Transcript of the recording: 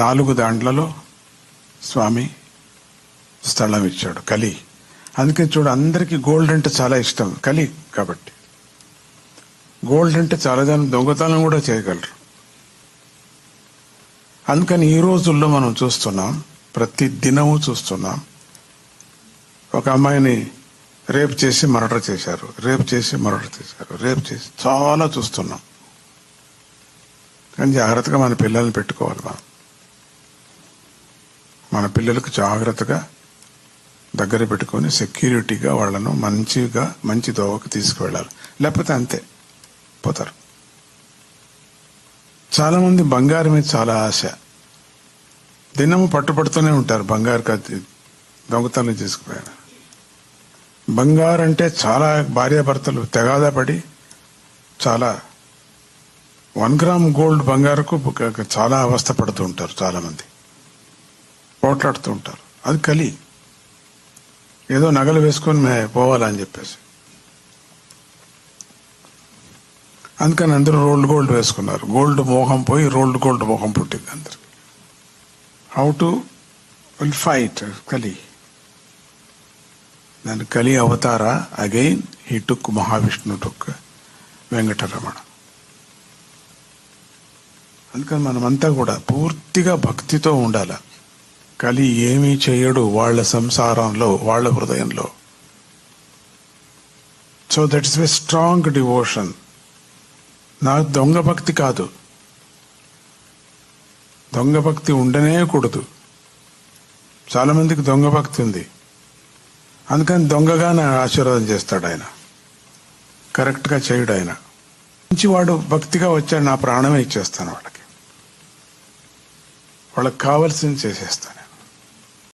4 దాండ్లలో స్వామి స్థలం ఇచ్చాడు. కలి. అందుకని చూడు, అందరికీ గోల్డ్ అంటే చాలా ఇష్టం. కలి కాబట్టి గోల్డ్ అంటే చాలా జనం దొంగతనం కూడా చేయగలరు. అందుకని ఈ రోజుల్లో మనం చూస్తున్నాం, ప్రతి దినము చూస్తున్నాం, ఒక అమ్మాయిని రేప్ చేసి మర్డర్ చేశారు, రేప్ చేసి మర్డర్ చేశారు, రేప్ చేసి చాలా చూస్తున్నాం. కానీ జాగ్రత్తగా మన పిల్లల్ని పెట్టుకోవాలి. మన పిల్లలకు జాగ్రత్తగా దగ్గర పెట్టుకొని సెక్యూరిటీగా వాళ్ళను మంచి దోవకు తీసుకువెళ్ళాలి. లేకపోతే అంతే పోతారు. చాలా మంది బంగారం మీద చాలా ఆశ, దినము పట్టుబడుతూనే ఉంటారు. బంగారు దొంగతనం చేసుకుపోయారు. బంగారు అంటే చాలా భార్యాభర్తలు తెగాదా పడి చాలా 1 గ్రామ్ గోల్డ్ బంగారుకు చాలా అవస్థ పడుతూ ఉంటారు. చాలా మంది పోట్లాడుతూ ఉంటారు. అది కలి. ఏదో నగలు వేసుకొని పోవాలని చెప్పేసి అందుకని అందరూ రోల్డ్ గోల్డ్ వేసుకున్నారు. గోల్డ్ మోహం పోయి రోల్డ్ గోల్డ్ మోహం పుట్టింది అందరికి. హౌ టు విల్ ఫైట్ కలి. దాని కలి అవతార అగైన్ హీ టుక్ మహావిష్ణు టుక్ వెంకటరమణ. అందుకని మనమంతా కూడా పూర్తిగా భక్తితో ఉండాలి. కలి ఏమీ చేయడు వాళ్ళ సంసారంలో, వాళ్ళ హృదయంలో. So that is a strong devotion. నాకు దొంగ భక్తి కాదు, దొంగ భక్తి ఉండనే కూడదు. చాలా మందికి దొంగ భక్తి ఉంది. అందుకని దొంగగానే ఆశీర్వాదం చేస్తాడు ఆయన, కరెక్ట్గా చేయడు ఆయన. మంచివాడు భక్తిగా వచ్చాడు, నా ప్రాణమే ఇచ్చేస్తాను వాళ్ళకి కావలసింది చేసేస్తాను.